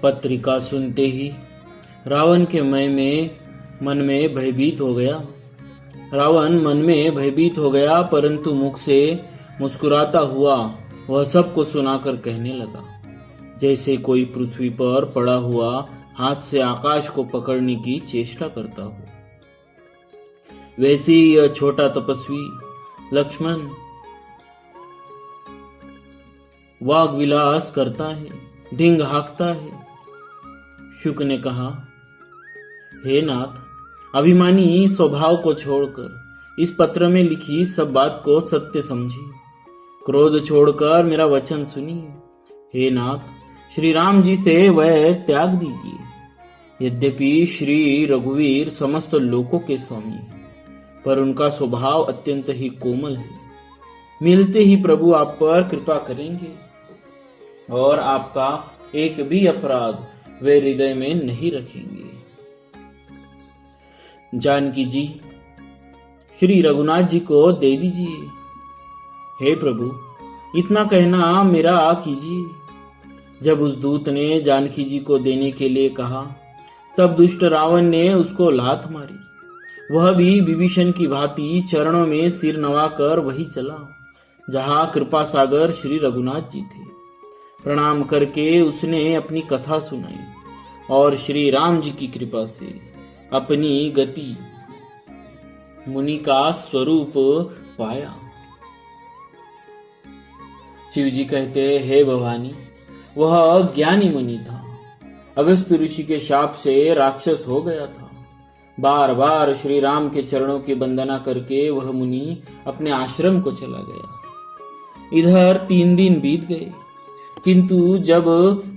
पत्रिका सुनते ही रावण के मन में भयभीत हो गया। रावण मन में भयभीत हो गया, परंतु मुख से मुस्कुराता हुआ वह सबको सुनाकर कहने लगा, जैसे कोई पृथ्वी पर पड़ा हुआ हाथ से आकाश को पकड़ने की चेष्टा करता हो। वैसे ही यह छोटा तपस्वी लक्ष्मण वाग विलास करता है, ढींग हाँकता है। शुक ने कहा, हे नाथ, अभिमानी स्वभाव को छोड़कर इस पत्र में लिखी सब बात को सत्य समझिए। क्रोध छोड़कर मेरा वचन सुनिए। हे नाथ, श्री राम जी से वैर त्याग दीजिए। यद्यपि श्री रघुवीर समस्त लोकों के स्वामी हैं, पर उनका स्वभाव अत्यंत ही कोमल है। मिलते ही प्रभु आप पर कृपा करेंगे और आपका एक भी अपराध वे हृदय में नहीं रखेंगे। जानकी जी, श्री रघुनाथ जी को दे दीजिए। हे प्रभु, इतना कहना मेरा कीजिए। जब उस दूत ने जानकी जी को देने के लिए कहा, तब दुष्ट रावण ने उसको लात मारी। वह भी विभीषण की भांति चरणों में सिर नवाकर वही चला जहां कृपा सागर श्री रघुनाथ जी थे। प्रणाम करके उसने अपनी कथा सुनाई और श्री राम जी की कृपा से अपनी गति मुनि का स्वरूप पाया। शिव जी कहते, हे भवानी, वह ज्ञानी मुनि था। अगस्त ऋषि के शाप से राक्षस हो गया था। बार बार श्री राम के चरणों की वंदना करके वह मुनि अपने आश्रम को चला गया। इधर 3 दिन बीत गए, किंतु जब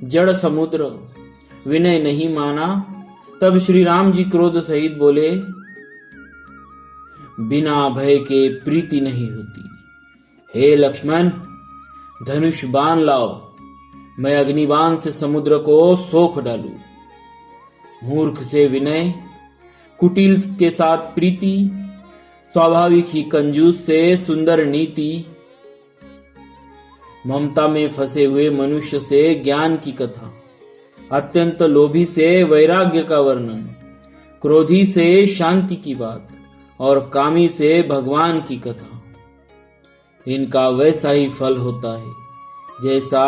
जड़ समुद्र विनय नहीं माना, तब श्री राम जी क्रोध सहित बोले, बिना भय के प्रीति नहीं होती। हे लक्ष्मण, धनुष बाण लाओ, मैं अग्निबाण से समुद्र को सोख डालूं। मूर्ख से विनय, कुटिल के साथ प्रीति, स्वाभाविक ही कंजूस से सुंदर नीति, ममता में फंसे हुए मनुष्य से ज्ञान की कथा, अत्यंत लोभी से वैराग्य का वर्णन, क्रोधी से शांति की बात और कामी से भगवान की कथा। इनका वैसा ही फल होता है जैसा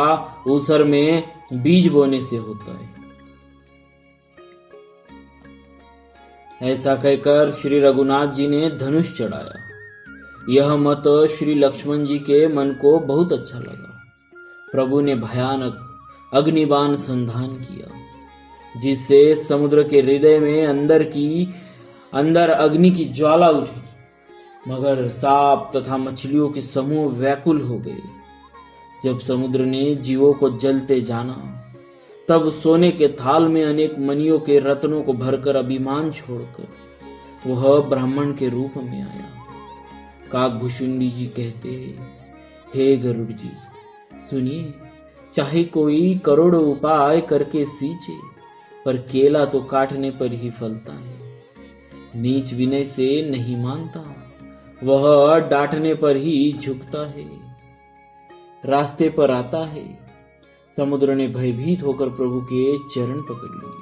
ऊसर में बीज बोने से होता है। ऐसा कहकर श्री रघुनाथ जी ने धनुष चढ़ाया। यह मत श्री लक्ष्मण जी के मन को बहुत अच्छा लगा। प्रभु ने भयानक अग्निबाण संधान किया, जिससे समुद्र के हृदय में अंदर अग्नि की ज्वाला उठी। मगर सांप तथा मछलियों के समूह व्याकुल हो गए। जब समुद्र ने जीवों को जलते जाना, तब सोने के थाल में अनेक मणियों के रत्नों को भरकर अभिमान छोड़कर वह ब्राह्मण के रूप में आया। काकभूषुंडी जी कहते, हे गरुड़ जी, सुनिए, चाहे कोई करोड़ों उपाय करके सींचे, पर केला तो काटने पर ही फलता है। नीच विनय से नहीं मानता, वह डांटने पर ही झुकता है। रास्ते पर आता है। समुद्र ने भयभीत होकर प्रभु के चरण पकड़ लिए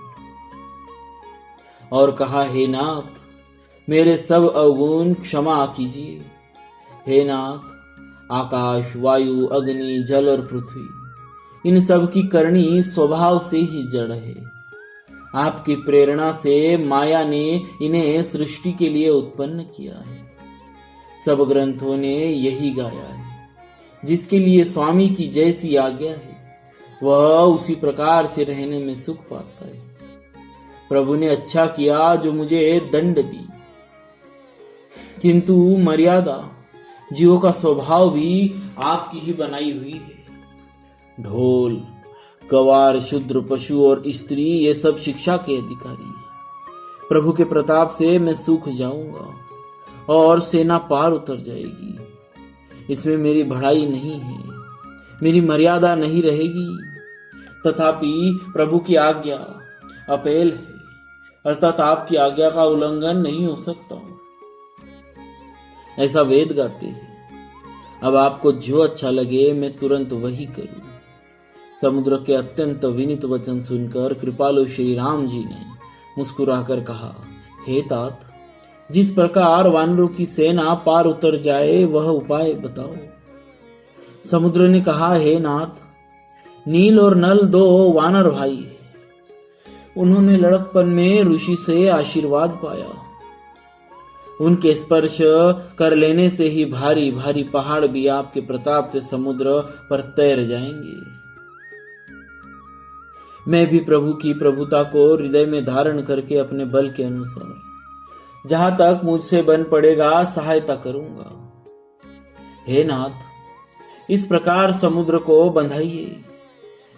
और कहा, हे नाथ, मेरे सब अवगुण क्षमा कीजिए। हे नाथ, आकाश, वायु, अग्नि, जल और पृथ्वी, इन सब की करनी स्वभाव से ही जड़ है। आपकी प्रेरणा से माया ने इन्हें सृष्टि के लिए उत्पन्न किया है। सब ग्रंथों ने यही गाया है। जिसके लिए स्वामी की जैसी आज्ञा है, वह उसी प्रकार से रहने में सुख पाता है। प्रभु ने अच्छा किया जो मुझे दंड दी, किंतु मर्यादा, जीवों का स्वभाव भी आपकी ही बनाई हुई है। ढोल, गवार, शूद्र, पशु और स्त्री, ये सब शिक्षा के अधिकारी हैं। प्रभु के प्रताप से मैं सूख जाऊंगा और सेना पार उतर जाएगी। इसमें मेरी बढ़ाई नहीं है, मेरी मर्यादा नहीं रहेगी। तथापि प्रभु की आज्ञा अपेल है, अर्थात आपकी आज्ञा का उल्लंघन नहीं हो सकता। ऐसा वेद गाते हैं। अब आपको जो अच्छा लगे मैं तुरंत वही करूं। समुद्र के अत्यंत विनीत वचन सुनकर कृपालु श्री राम जी ने मुस्कुराकर कहा, हे तात, जिस प्रकार वानरों की सेना पार उतर जाए वह उपाय बताओ। समुद्र ने कहा, हे नाथ, नील और नल दो वानर भाई हैं। उन्होंने लड़कपन में ऋषि से आशीर्वाद पाया। उनके स्पर्श कर लेने से ही भारी भारी पहाड़ भी आपके प्रताप से समुद्र पर तैर जाएंगे। मैं भी प्रभु की प्रभुता को हृदय में धारण करके अपने बल के अनुसार जहां तक मुझसे बन पड़ेगा सहायता करूंगा। हे नाथ, इस प्रकार समुद्र को बंधाइए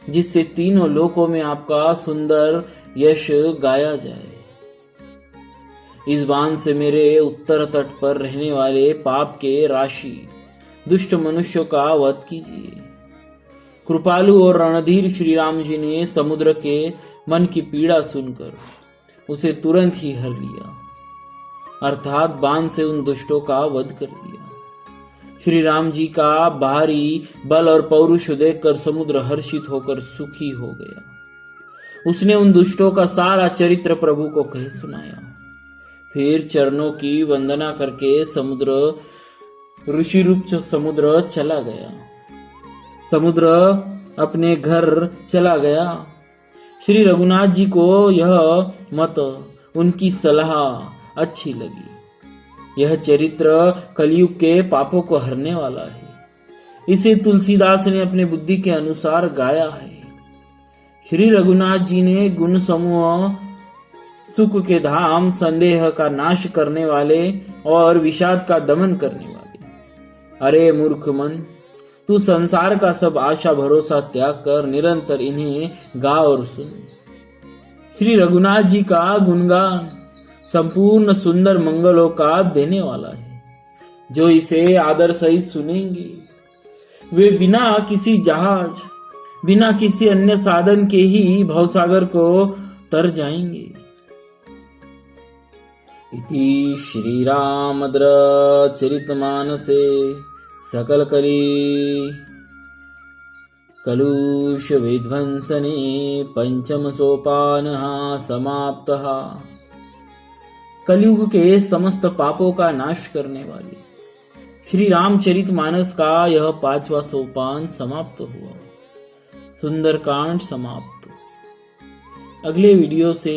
जिससे तीनों लोकों में आपका सुंदर यश गाया जाए। इस बाण से मेरे उत्तर तट पर रहने वाले पाप के राशि दुष्ट मनुष्यों का वध कीजिए। कृपालु और रणधीर श्री राम जी ने समुद्र के मन की पीड़ा सुनकर उसे तुरंत ही हर लिया, अर्थात बाण से उन दुष्टों का वध कर दिया। श्री राम जी का भारी बल और पौरुष देखकर समुद्र हर्षित होकर सुखी हो गया। उसने उन दुष्टों का सारा चरित्र प्रभु को कह सुनाया। फिर चरणों की वंदना करके समुद्र ऋषि रूप समुद्र चला गया। समुद्र अपने घर चला गया। श्री रघुनाथ जी को यह मत, उनकी सलाह अच्छी लगी। यह चरित्र कलयुग के पापों को हरने वाला है। इसे तुलसीदास ने अपने बुद्धि के अनुसार गाया है। श्री रघुनाथ जी ने गुण समूह, सुख के धाम, संदेह का नाश करने वाले और विषाद का दमन करने वाले। अरे मूर्ख मन, तू संसार का सब आशा भरोसा त्याग कर निरंतर इन्हें गा और सुन। श्री रघुनाथ जी का गुणगान संपूर्ण सुंदर मंगलों का देने वाला है। जो इसे आदर सहित सुनेंगे वे बिना किसी जहाज, बिना किसी अन्य साधन के ही भवसागर को तर जाएंगे। इति श्री रामद्र चरितमानसे सकल कली कलुष विध्वंसने पंचम सोपानः समाप्तः। कलयुग के समस्त पापों का नाश करने वाले श्री रामचरितमानस का यह 5वां सोपान समाप्त हुआ। सुंदरकांड समाप्त। अगले वीडियो से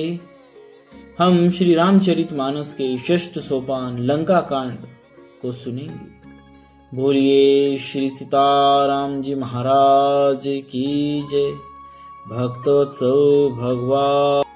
हम श्री रामचरितमानस के 6th सोपान लंका कांड को सुनेंगे। बोलिए श्री सीताराम जी महाराज की जय। भक्तोत्सव भगवान।